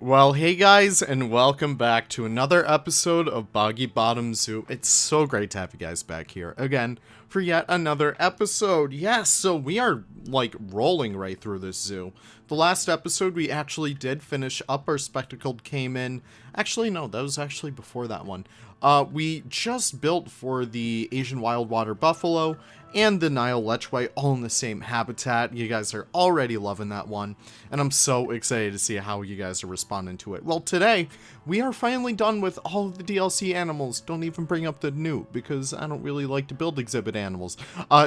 Well, hey guys, and welcome back to another episode of Boggy Bottom Zoo. It's so great to have you guys back here again for yet another episode. Yes, so we are like rolling right through this zoo. The last episode we actually did finish up our spectacled caiman. Actually, no, that was actually before that one. We just built for the Asian wild water buffalo and the Nile lechwe all in the same habitat. You guys are already loving that one, and I'm so excited to see how you guys are responding to it. Well, today, we are finally done with all of the DLC animals. Don't even bring up the new, because I don't really like to build exhibit animals.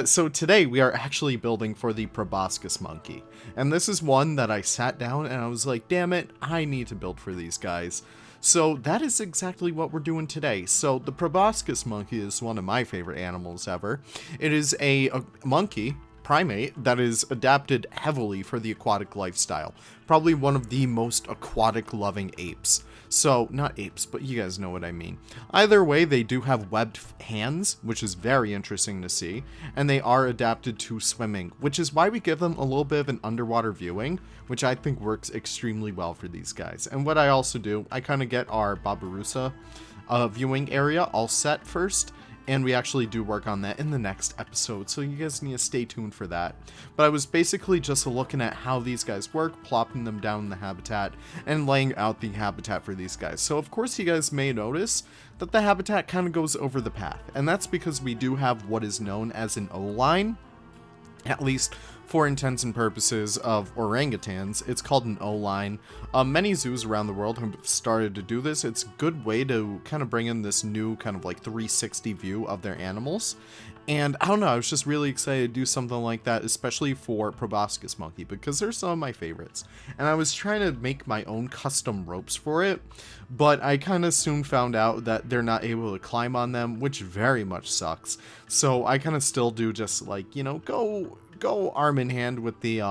So today, we are actually building for the Proboscis Monkey, and this is one that I sat down and I was like, damn it, I need to build for these guys. So that is exactly what we're doing today. So the Proboscis Monkey is one of my favorite animals ever. It is a monkey primate that is adapted heavily for the aquatic lifestyle. Probably one of the most aquatic loving apes. So, not apes, but you guys know what I mean. Either way, they do have webbed hands, which is very interesting to see, and they are adapted to swimming, which is why we give them a little bit of an underwater viewing, which I think works extremely well for these guys. And what I also do, I kind of get our Babirusa viewing area all set first, and we actually do work on that in the next episode, so you guys need to stay tuned for that. But I was basically just looking at how these guys work, plopping them down in the habitat, and laying out the habitat for these guys. So of course you guys may notice that the habitat kind of goes over the path, and that's because we do have what is known as an O-line. At least for intents and purposes of orangutans, it's called an O-line. Many zoos around the world have started to do this. It's a good way to kind of bring in this new kind of like 360 view of their animals. And I don't know, I was just really excited to do something like that, especially for Proboscis Monkey, because they're some of my favorites. And I was trying to make my own custom ropes for it, but I kind of soon found out that they're not able to climb on them, which very much sucks. So I kind of still do just like, you know, go arm in hand with the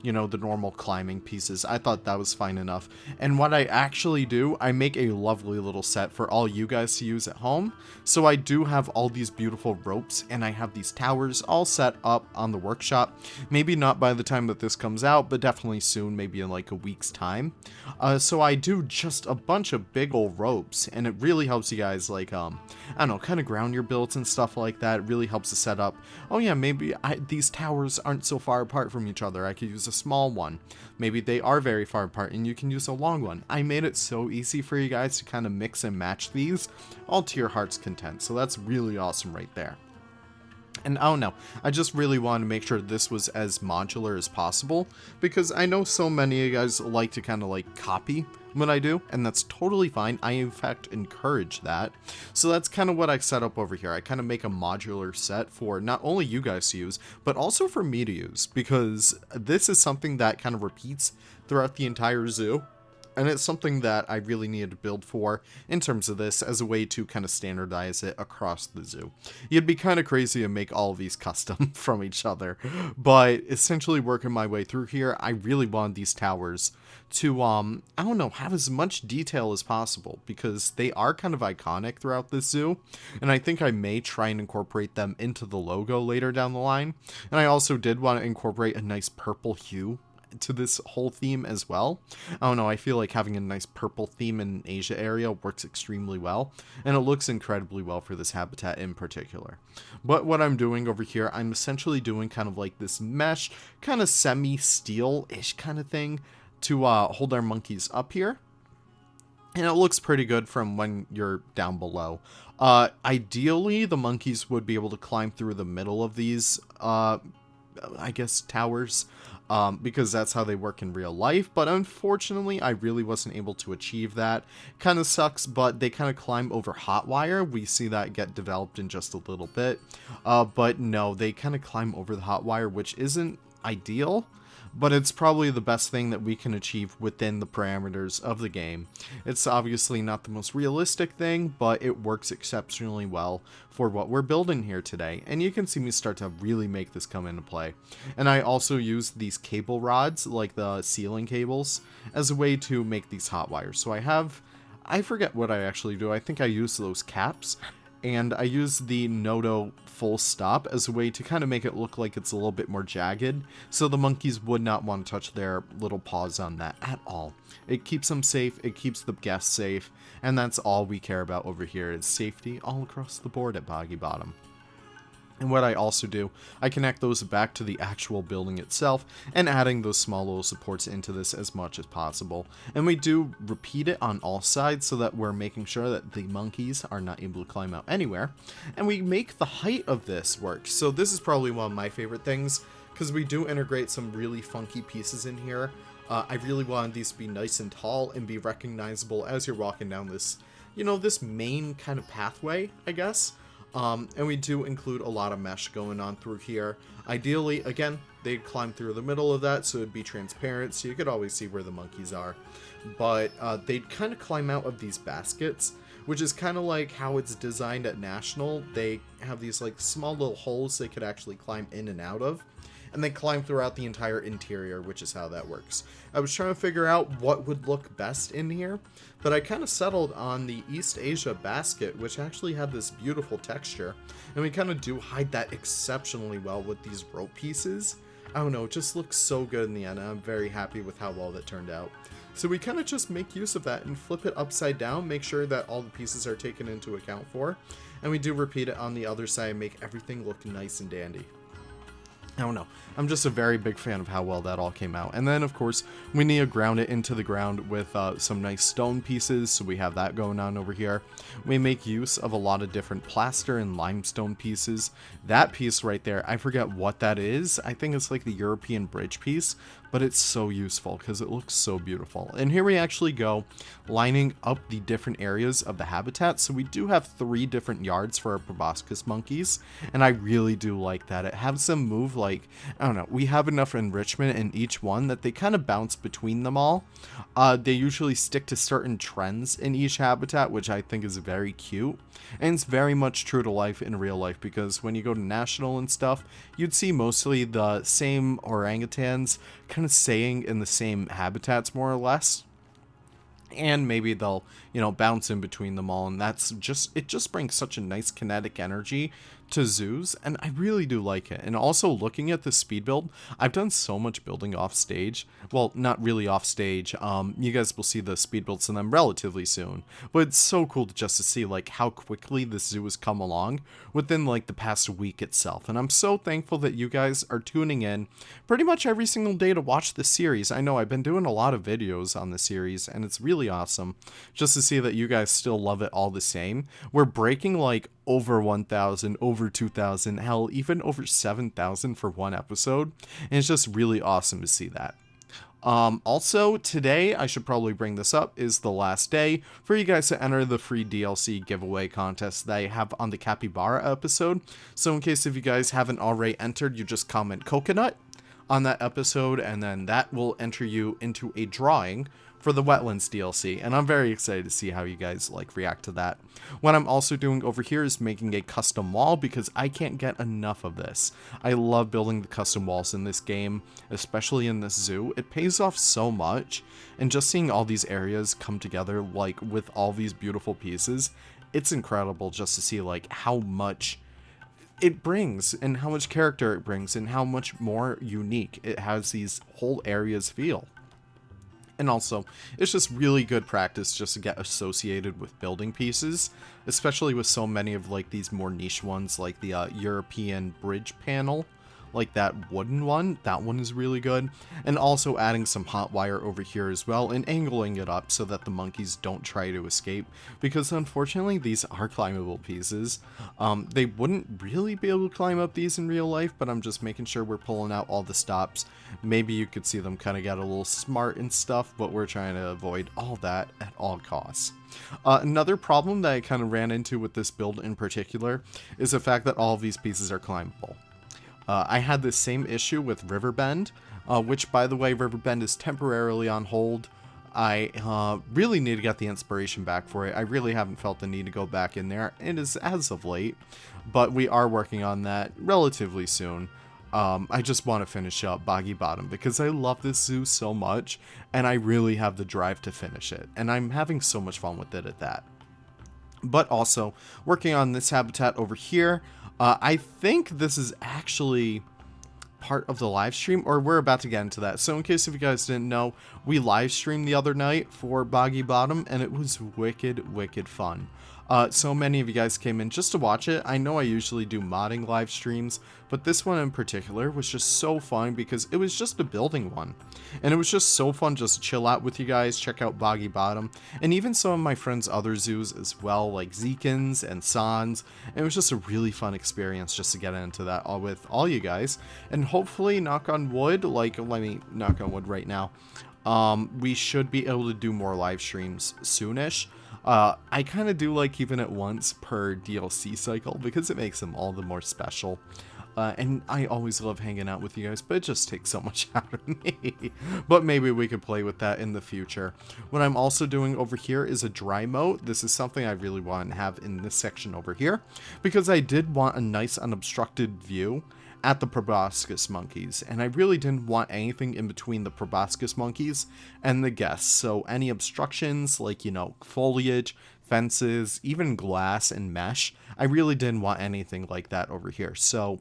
you know, the normal climbing pieces. I thought that was fine enough. And what I actually do, I make a lovely little set for all you guys to use at home. So I do have all these beautiful ropes, and I have these towers all set up on the workshop. Maybe not by the time that this comes out, but definitely soon, maybe in like a week's time. So I do just a bunch of big old ropes, and it really helps you guys like, I don't know, kind of ground your builds and stuff like that. It really helps to set up. Oh yeah, maybe these towers aren't so far apart from each other. I could use a small one. Maybe they are very far apart and you can use a long one. I made it so easy for you guys to kind of mix and match these all to your heart's content. So that's really awesome right there. And I don't know, I just really wanted to make sure this was as modular as possible, because I know so many of you guys like to kind of like copy what I do, and that's totally fine. I in fact encourage that. So that's kind of what I set up over here. I kind of make a modular set for not only you guys to use, but also for me to use, because this is something that kind of repeats throughout the entire zoo. And it's something that I really needed to build for in terms of this as a way to kind of standardize it across the zoo. You'd be kind of crazy to make all of these custom from each other, but essentially working my way through here, I really wanted these towers to, I don't know, have as much detail as possible, because they are kind of iconic throughout this zoo, and I think I may try and incorporate them into the logo later down the line. And I also did want to incorporate a nice purple hue to this whole theme as well. I don't know, I feel like having a nice purple theme in Asia area works extremely well, and it looks incredibly well for this habitat in particular. But what I'm doing over here, I'm essentially doing kind of like this mesh, kind of semi-steel-ish kind of thing to hold our monkeys up here. And it looks pretty good from when you're down below. Ideally, the monkeys would be able to climb through the middle of these, I guess, towers, because that's how they work in real life. But unfortunately, I really wasn't able to achieve that. Kind of sucks, but they kind of climb over hot wire. We see that get developed in just a little bit. But no, they kind of climb over the hot wire, which isn't ideal, but it's probably the best thing that we can achieve within the parameters of the game. It's obviously not the most realistic thing, but it works exceptionally well for what we're building here today. And you can see me start to really make this come into play. And I also use these cable rods, like the ceiling cables, as a way to make these hot wires. So I forget what I actually do. I think I use those caps. and I use the Noto full stop as a way to kind of make it look like it's a little bit more jagged, so the monkeys would not want to touch their little paws on that at all. It keeps them safe, it keeps the guests safe, and that's all we care about over here is safety all across the board at Boggy Bottom. And what I also do, I connect those back to the actual building itself and adding those small little supports into this as much as possible. And we do repeat it on all sides so that we're making sure that the monkeys are not able to climb out anywhere. And we make the height of this work. So this is probably one of my favorite things because we do integrate some really funky pieces in here. I really wanted these to be nice and tall and be recognizable as you're walking down this, you know, this main kind of pathway, I guess. And we do include a lot of mesh going on through here. Ideally, again, they'd climb through the middle of that, so it'd be transparent, so you could always see where the monkeys are. But they'd kind of climb out of these baskets, which is kind of like how it's designed at National. They have these like small little holes they could actually climb in and out of. And they climb throughout the entire interior, which is how that works. I was trying to figure out what would look best in here, but I kind of settled on the East Asia basket, which actually had this beautiful texture, and we kind of do hide that exceptionally well with these rope pieces. I don't know, it just looks so good in the end, and I'm very happy with how well that turned out. So we kind of just make use of that and flip it upside down, make sure that all the pieces are taken into account for, and we do repeat it on the other side and make everything look nice and dandy. I don't know. I'm just a very big fan of how well that all came out. And then, of course, we need to ground it into the ground with some nice stone pieces, so we have that going on over here. We make use of a lot of different plaster and limestone pieces. That piece right there, I forget what that is. I think it's like the European bridge piece, but it's so useful because it looks so beautiful. And here we actually go lining up the different areas of the habitat. So we do have 3 different yards for our proboscis monkeys, and I really do like that. It has them move like, I don't know, we have enough enrichment in each one that they kind of bounce between them all. They usually stick to certain trends in each habitat, which I think is very cute. And it's very much true to life in real life, because when you go to National and stuff, you'd see mostly the same orangutans kind of staying in the same habitats more or less. And maybe they'll, you know, bounce in between them all, and that's just, it just brings such a nice kinetic energy to zoos, and I really do like it. And also, looking at the speed build, I've done so much building off stage. Well, not really off stage. You guys will see the speed builds in them relatively soon, but it's so cool just to see like how quickly this zoo has come along within like the past week itself. And I'm so thankful that you guys are tuning in pretty much every single day to watch the series. I know I've been doing a lot of videos on the series, and it's really awesome just to see that you guys still love it all the same. We're breaking like over 1,000, over 2,000, hell, even over 7,000 for one episode, and it's just really awesome to see that. Also, today, I should probably bring this up, is the last day for you guys to enter the free DLC giveaway contest that I have on the Capybara episode. So in case if you guys haven't already entered, you just comment coconut on that episode, and then that will enter you into a drawing for the Wetlands DLC, and I'm very excited to see how you guys like react to that. What I'm also doing over here is making a custom wall, because I can't get enough of this. I love building the custom walls in this game, especially in this zoo. It pays off so much, and just seeing all these areas come together like with all these beautiful pieces, it's incredible just to see like how much it brings and how much character it brings and how much more unique it has these whole areas feel. And also, it's just really good practice just to get associated with building pieces, especially with so many of like these more niche ones, like the European bridge panel, like that wooden one. That one is really good. And also adding some hot wire over here as well, and angling it up so that the monkeys don't try to escape, because unfortunately these are climbable pieces. They wouldn't really be able to climb up these in real life, but I'm just making sure we're pulling out all the stops. Maybe you could see them kind of get a little smart and stuff, but we're trying to avoid all that at all costs. Another problem that I kind of ran into with this build in particular is the fact that all of these pieces are climbable. I had this same issue with Riverbend, which, by the way, Riverbend is temporarily on hold. I really need to get the inspiration back for it. I really haven't felt the need to go back in there. It is as of late, but we are working on that relatively soon. I just want to finish up Boggy Bottom because I love this zoo so much, and I really have the drive to finish it, and I'm having so much fun with it at that. but also working on this habitat over here. I think this is actually part of the live stream, or we're about to get into that. So in case if you guys didn't know, we live streamed the other night for Boggy Bottom, and it was wicked fun. So many of you guys came in just to watch it. I know I usually do modding live streams, but this one in particular was just so fun because it was just a building one. And it was just so fun just to chill out with you guys, check out Boggy Bottom, and even some of my friends' other zoos as well, like Zekins and Sans. It was just a really fun experience just to get into that all with all you guys. And hopefully, knock on wood, like, let me knock on wood right now, we should be able to do more live streams soonish. I kind of do like keeping it once per DLC cycle because it makes them all the more special. And I always love hanging out with you guys, but it just takes so much out of me. But maybe we could play with that in the future. What I'm also doing over here is a dry moat. This is something I really want to have in this section over here, because I did want a nice unobstructed view at the Proboscis monkeys, and I really didn't want anything in between the Proboscis monkeys and the guests. So any obstructions, like, you know, foliage, fences, even glass and mesh, I really didn't want anything like that over here. So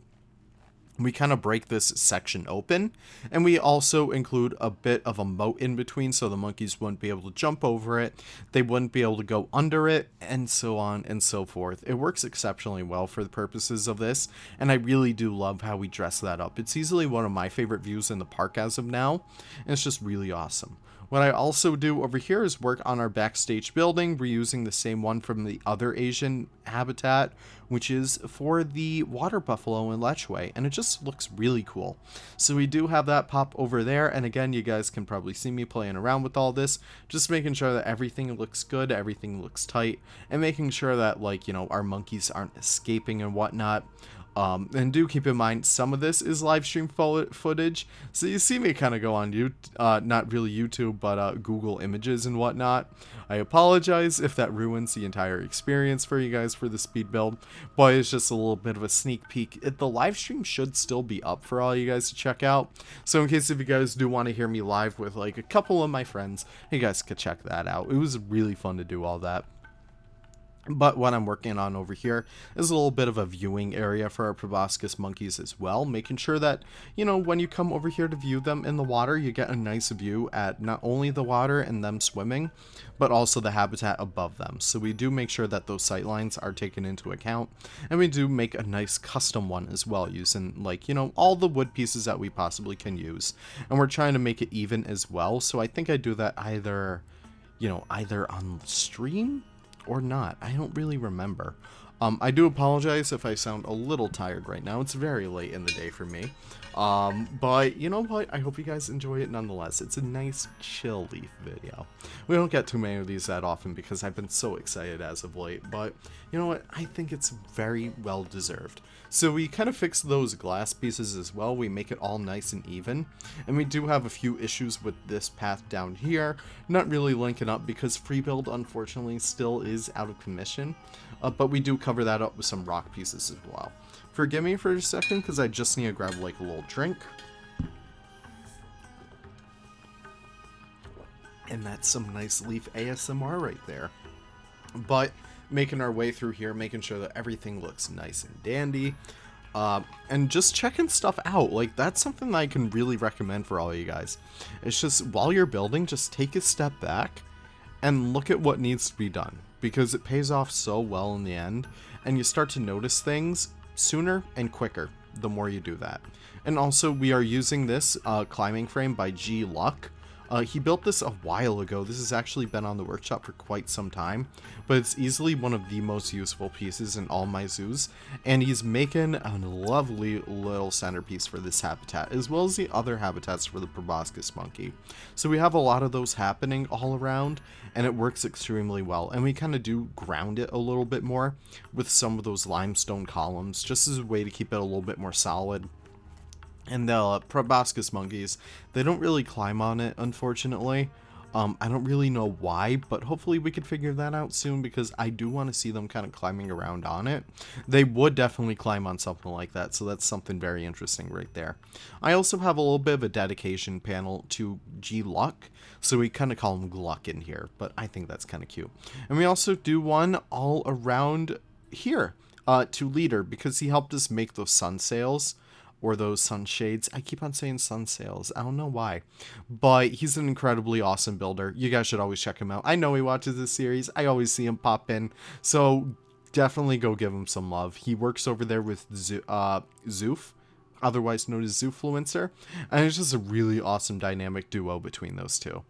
we kind of break this section open, and we also include a bit of a moat in between so the monkeys wouldn't be able to jump over it, they wouldn't be able to go under it, and so on and so forth. It works exceptionally well for the purposes of this, and I really do love how we dress that up. It's easily one of my favorite views in the park as of now, and it's just really awesome. What I also do over here is work on our backstage building. We're using the same one from the other Asian habitat, which is for the water buffalo and lechwe, and it just looks really cool. So we do have that pop over there, and again, you guys can probably see me playing around with all this, just making sure that everything looks good, everything looks tight, and making sure that, like, you know, our monkeys aren't escaping and whatnot. And do keep in mind, some of this is live stream footage, so you see me kind of go on not really YouTube, but Google Images and whatnot. I apologize if that ruins the entire experience for you guys for the speed build, but it's just a little bit of a sneak peek. The live stream should still be up for all you guys to check out, so in case if you guys do want to hear me live with like a couple of my friends, you guys could check that out. It was really fun to do all that. But what I'm working on over here is a little bit of a viewing area for our proboscis monkeys as well, making sure that, you know, when you come over here to view them in the water, you get a nice view at not only the water and them swimming, but also the habitat above them. So we do make sure that those sight lines are taken into account, and we do make a nice custom one as well, using, like, you know, all the wood pieces that we possibly can use. And we're trying to make it even as well, so I think I do that either, you know, either on stream or not. I don't really remember. I do apologize if I sound a little tired right now. It's very late in the day for me. But you know what? I hope you guys enjoy it nonetheless. It's a nice chill leaf video. We don't get too many of these that often because I've been so excited as of late. But you know what? I think it's very well deserved. So we kind of fix those glass pieces as well. We make it all nice and even. And we do have a few issues with this path down here. Not really linking up because free build unfortunately still is out of commission. But we do cover that up with some rock pieces as well. Forgive me for a second because I just need to grab like a little drink. And that's some nice leaf ASMR right there. But making our way through here, making sure that everything looks nice and dandy. And just checking stuff out. Like, that's something that I can really recommend for all you guys. It's just, while you're building, just take a step back and look at what needs to be done. Because it pays off so well in the end. And you start to notice things sooner and quicker the more you do that. And also, we are using this climbing frame by G Luck. He built this a while ago. This has actually been on the workshop for quite some time, but it's easily one of the most useful pieces in all my zoos, and he's making a lovely little centerpiece for this habitat, as well as the other habitats for the proboscis monkey. So we have a lot of those happening all around, and it works extremely well, and we kind of do ground it a little bit more with some of those limestone columns, just as a way to keep it a little bit more solid. And the proboscis monkeys, they don't really climb on it, unfortunately. I don't really know why, but hopefully we could figure that out soon, because I do want to see them kind of climbing around on it. They would definitely climb on something like that, so that's something very interesting right there. I also have a little bit of a dedication panel to G Luck, so we kind of call him Gluck in here, but I think that's kind of cute. And we also do one all around here to Leader, because he helped us make those sun sails. Or those sunshades. I keep on saying sun sails. I don't know why. But he's an incredibly awesome builder. You guys should always check him out. I know he watches this series. I always see him pop in. So definitely go give him some love. He works over there with Zoof, otherwise known as Zoofluencer. And it's just a really awesome dynamic duo between those two.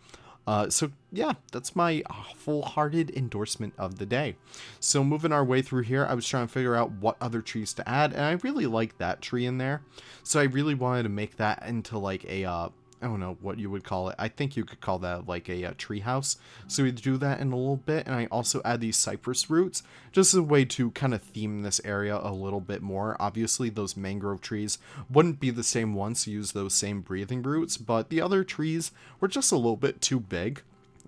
So yeah, that's my full-hearted endorsement of the day. So moving our way through here, I was trying to figure out what other trees to add, and I really like that tree in there. So I really wanted to make that into like a, I don't know what you would call it. I think you could call that like a tree house. So we do that in a little bit, and I also add these cypress roots, just as a way to kind of theme this area a little bit more. Obviously, those mangrove trees wouldn't be the same ones to use those same breathing roots, but the other trees were just a little bit too big,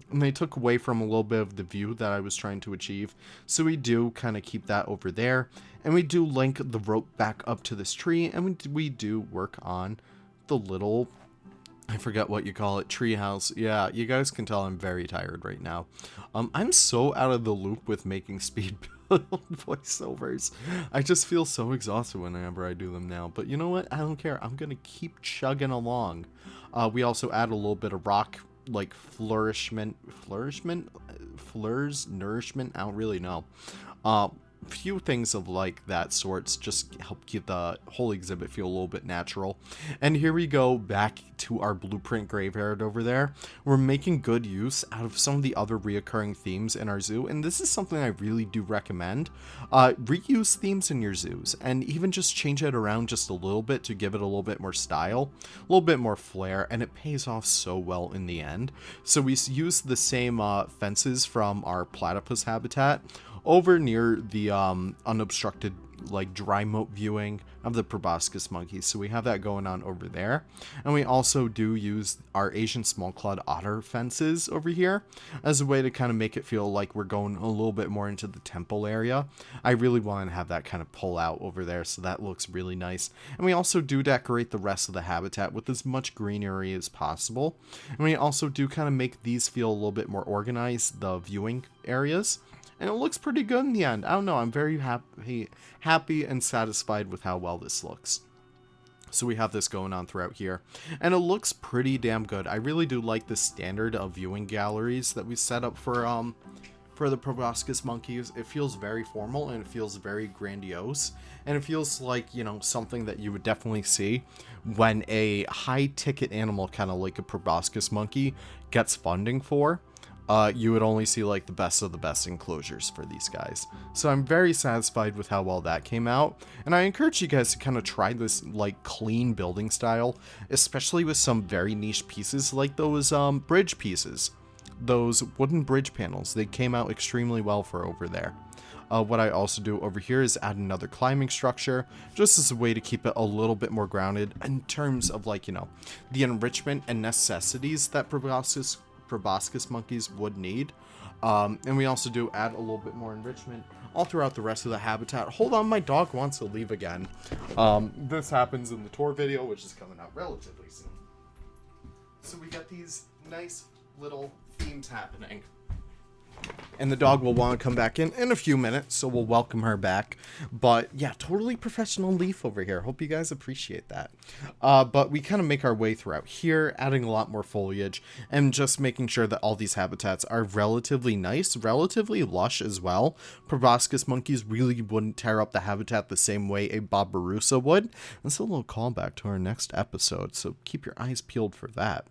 and they took away from a little bit of the view that I was trying to achieve. So we do kind of keep that over there, and we do link the rope back up to this tree, and we do work on the little, I forget what you call it, treehouse. Yeah, you guys can tell I'm very tired right now. I'm so out of the loop with making speed build voiceovers. I just feel so exhausted whenever I do them now. But you know what? I don't care. I'm gonna keep chugging along. We also add a little bit of rock, like nourishment. I don't really know. Few things of like that sorts just help keep the whole exhibit feel a little bit natural. And here we go back to our blueprint graveyard over there. We're making good use out of some of the other reoccurring themes in our zoo, and this is something I really do recommend. Reuse themes in your zoos, and even just change it around just a little bit to give it a little bit more style, a little bit more flair, and it pays off so well in the end. So we use the same fences from our platypus habitat over near the unobstructed, like, dry moat viewing of the Proboscis Monkey. So we have that going on over there. And we also do use our Asian small-clawed otter fences over here as a way to kind of make it feel like we're going a little bit more into the temple area. I really want to have that kind of pull out over there, so that looks really nice. And we also do decorate the rest of the habitat with as much greenery as possible. And we also do kind of make these feel a little bit more organized, the viewing areas. And it looks pretty good in the end. I don't know, I'm very happy and satisfied with how well this looks. So we have this going on throughout here, and it looks pretty damn good. I really do like the standard of viewing galleries that we set up for the Proboscis monkeys. It feels very formal, and it feels very grandiose, and it feels like, you know, something that you would definitely see when a high-ticket animal, kind of like a Proboscis monkey, gets funding for. You would only see like the best of the best enclosures for these guys. So I'm very satisfied with how well that came out. And I encourage you guys to kind of try this like clean building style, especially with some very niche pieces like those bridge pieces. Those wooden bridge panels, they came out extremely well for over there. What I also do over here is add another climbing structure, just as a way to keep it a little bit more grounded in terms of, like, you know, the enrichment and necessities that Proboscis monkeys would need. And we also do add a little bit more enrichment all throughout the rest of the habitat. Hold on, my dog wants to leave again. This happens in the tour video, which is coming out relatively soon. So we got these nice little themes happening. And the dog will want to come back in a few minutes, so we'll welcome her back. But yeah, totally professional leaf over here. Hope you guys appreciate that. But we kind of make our way throughout here, adding a lot more foliage, and just making sure that all these habitats are relatively nice, relatively lush as well. Proboscis monkeys really wouldn't tear up the habitat the same way a Barbarossa would. That's a little callback to our next episode, so keep your eyes peeled for that.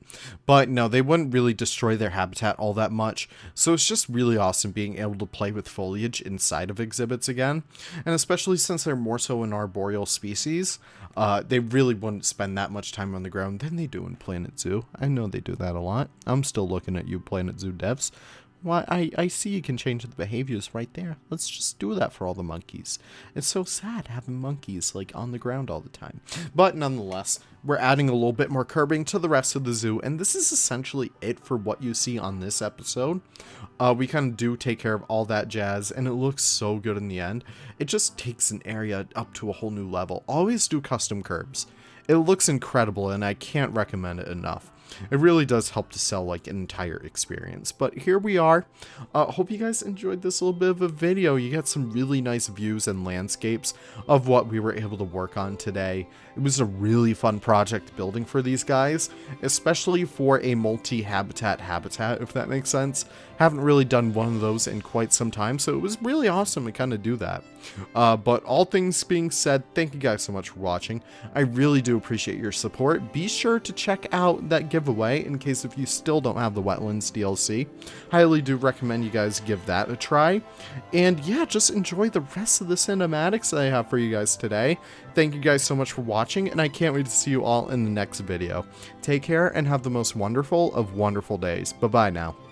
But no, they wouldn't really destroy their habitat all that much, so it's just really awesome being able to play with foliage inside of exhibits again, and especially since they're more so an arboreal species, they really wouldn't spend that much time on the ground than they do in Planet Zoo. I know they do that a lot. I'm still looking at you, Planet Zoo devs. Well, I see you can change the behaviors right there. Let's just do that for all the monkeys. It's so sad having monkeys, like, on the ground all the time. But nonetheless, we're adding a little bit more curbing to the rest of the zoo, and this is essentially it for what you see on this episode. We kind of do take care of all that jazz, and it looks so good in the end. It just takes an area up to a whole new level. Always do custom curbs. It looks incredible, and I can't recommend it enough. It really does help to sell like an entire experience. But here we are. Hope you guys enjoyed this little bit of a video. You got some really nice views and landscapes of what we were able to work on today. It was a really fun project building for these guys, especially for a multi-habitat habitat, if that makes sense. Haven't really done one of those in quite some time, so it was really awesome to kind of do that. But all things being said, thank you guys so much for watching. I really do appreciate your support. Be sure to check out that giveaway in case if you still don't have the Wetlands DLC. Highly do recommend you guys give that a try. And yeah, just enjoy the rest of the cinematics that I have for you guys today. Thank you guys so much for watching, and I can't wait to see you all in the next video. Take care and have the most wonderful of wonderful days. Bye-bye now.